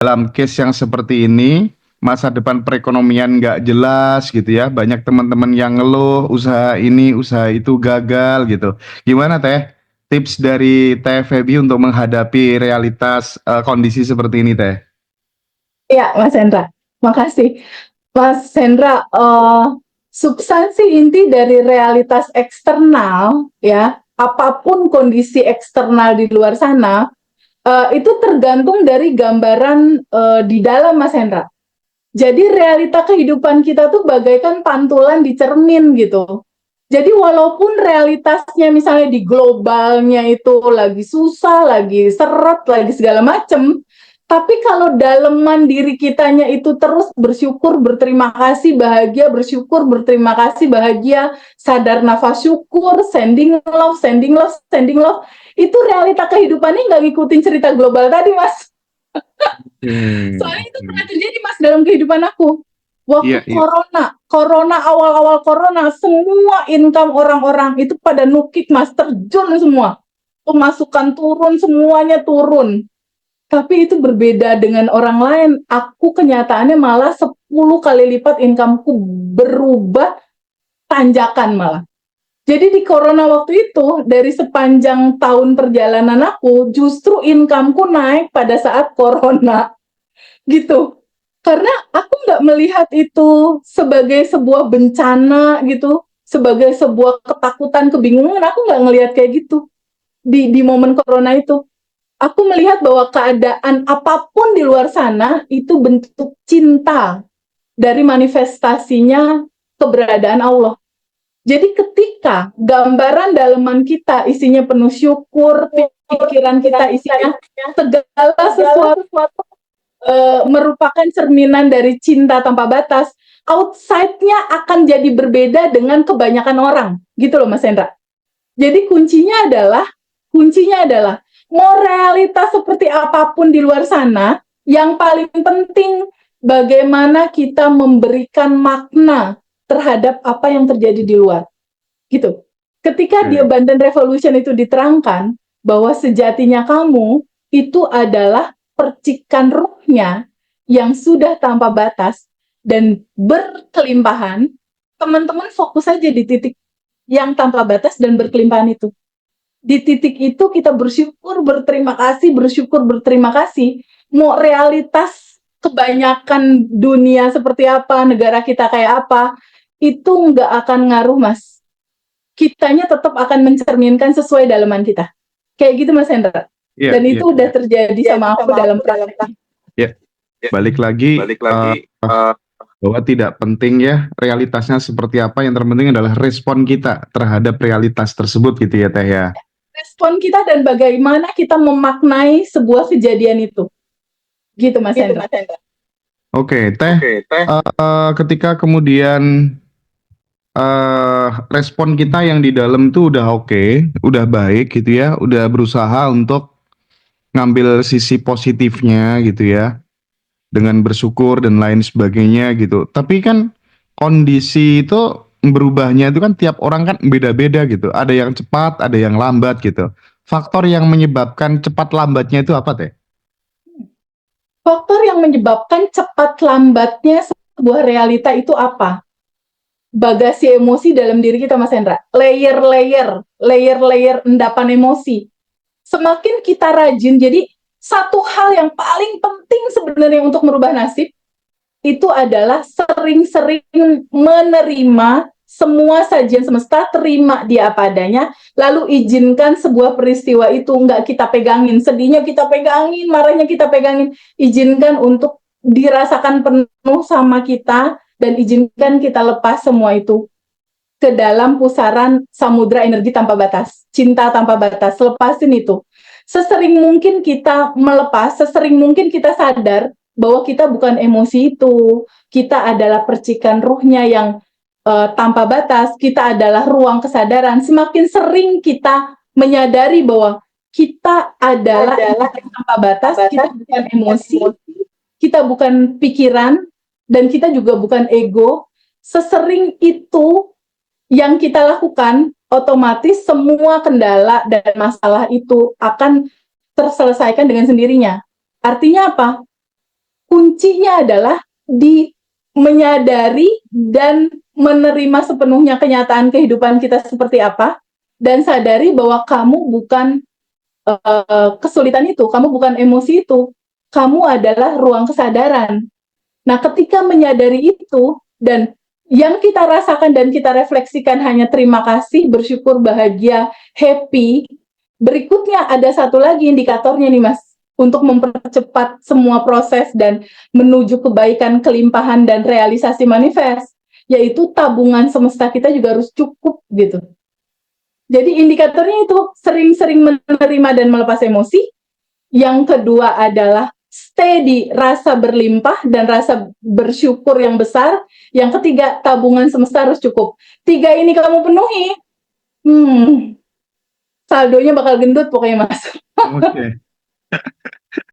dalam case yang seperti ini, masa depan perekonomian nggak jelas gitu ya, banyak teman-teman yang ngeluh usaha ini, usaha itu gagal gitu. Gimana Teh? Tips dari Teh Feby untuk menghadapi realitas kondisi seperti ini Teh? Iya, Mas Hendra. Makasih. Mas Hendra, substansi inti dari realitas eksternal, ya, apapun kondisi eksternal di luar sana, itu tergantung dari gambaran di dalam, Mas Hendra. Jadi realita kehidupan kita tuh bagaikan pantulan di cermin gitu. Jadi walaupun realitasnya misalnya di globalnya itu lagi susah, lagi seret, lagi segala macem, tapi kalau daleman diri kitanya itu terus bersyukur, berterima kasih, bahagia, bersyukur, berterima kasih, bahagia, sadar nafas syukur, sending love, sending love, sending love, itu realita kehidupannya nggak ngikutin cerita global tadi, Mas. Soalnya itu pernah terjadi, Mas, dalam kehidupan aku. Waktu Iya, iya. corona awal-awal corona, semua income orang-orang itu pada nukik, Mas, terjun semua. Pemasukan turun, semuanya turun. Tapi itu berbeda dengan orang lain. Aku kenyataannya malah 10 kali lipat incomeku berubah tanjakan malah. Jadi di corona waktu itu, dari sepanjang tahun perjalanan aku, justru incomeku naik pada saat corona gitu. Karena aku nggak melihat itu sebagai sebuah bencana gitu, sebagai sebuah ketakutan, kebingungan. Aku nggak ngelihat kayak gitu di momen corona itu. Aku melihat bahwa keadaan apapun di luar sana itu bentuk cinta dari manifestasinya keberadaan Allah. Jadi ketika gambaran daleman kita isinya penuh syukur, pikiran kita isinya segala sesuatu merupakan cerminan dari cinta tanpa batas, outside-nya akan jadi berbeda dengan kebanyakan orang, gitu loh Mas Hendra. Jadi kuncinya adalah mau realitas seperti apapun di luar sana, yang paling penting bagaimana kita memberikan makna terhadap apa yang terjadi di luar, gitu. Ketika di Abundant Revolution itu diterangkan bahwa sejatinya kamu itu adalah percikan ruhnya yang sudah tanpa batas dan berkelimpahan, teman-teman fokus saja di titik yang tanpa batas dan berkelimpahan itu. Di titik itu kita bersyukur, berterima kasih, bersyukur, berterima kasih. Mau realitas kebanyakan dunia seperti apa, negara kita kayak apa, itu nggak akan ngaruh, Mas. Kitanya tetap akan mencerminkan sesuai dalaman kita. Kayak gitu, Mas Hendra. Iya, Dan iya. itu udah terjadi sama aku dalam praktek. Ya, balik lagi bahwa tidak penting ya realitasnya seperti apa, yang terpenting adalah respon kita terhadap realitas tersebut gitu ya Teh ya. Respon kita dan bagaimana kita memaknai sebuah kejadian itu. Gitu, Mas Hendra. Oke, Teh, ketika kemudian respon kita yang di dalam tuh udah oke, udah baik gitu ya, udah berusaha untuk ngambil sisi positifnya gitu ya, dengan bersyukur dan lain sebagainya gitu. Tapi kan kondisi itu berubahnya itu kan tiap orang kan beda-beda gitu. Ada yang cepat, ada yang lambat gitu. Faktor yang menyebabkan cepat lambatnya itu apa Teh? Faktor yang menyebabkan cepat lambatnya sebuah realita itu apa? Bagasi emosi dalam diri kita, Mas Hendra. Layer-layer endapan emosi. Semakin kita rajin, jadi satu hal yang paling penting sebenarnya untuk merubah nasib, itu adalah sering-sering menerima semua sajian semesta, terima dia apa adanya, lalu izinkan sebuah peristiwa itu nggak kita pegangin, sedihnya kita pegangin, marahnya kita pegangin, izinkan untuk dirasakan penuh sama kita, dan izinkan kita lepas semua itu ke dalam pusaran samudra energi tanpa batas, cinta tanpa batas. Lepasin itu. Sesering mungkin kita melepas, sesering mungkin kita sadar bahwa kita bukan emosi itu, kita adalah percikan ruhnya yang tanpa batas, kita adalah ruang kesadaran. Semakin sering kita menyadari bahwa kita adalah tanpa batas, kita bukan emosi, kita bukan pikiran, dan kita juga bukan ego. Sesering itu yang kita lakukan, otomatis semua kendala dan masalah itu akan terselesaikan dengan sendirinya. Artinya apa? kuncinya adalah di menyadari dan menerima sepenuhnya kenyataan kehidupan kita seperti apa, dan sadari bahwa kamu bukan kesulitan itu, kamu bukan emosi itu, kamu adalah ruang kesadaran. Nah, ketika menyadari itu, dan yang kita rasakan dan kita refleksikan hanya terima kasih, bersyukur, bahagia, happy, berikutnya ada satu lagi indikatornya nih Mas, untuk mempercepat semua proses dan menuju kebaikan, kelimpahan, dan realisasi manifest, yaitu tabungan semesta kita juga harus cukup gitu. Jadi indikatornya itu sering-sering menerima dan melepas emosi. Yang kedua adalah stay di rasa berlimpah dan rasa bersyukur yang besar. Yang ketiga, tabungan semesta harus cukup. 3 ini kamu penuhi, saldonya bakal gendut pokoknya Mas. Oke.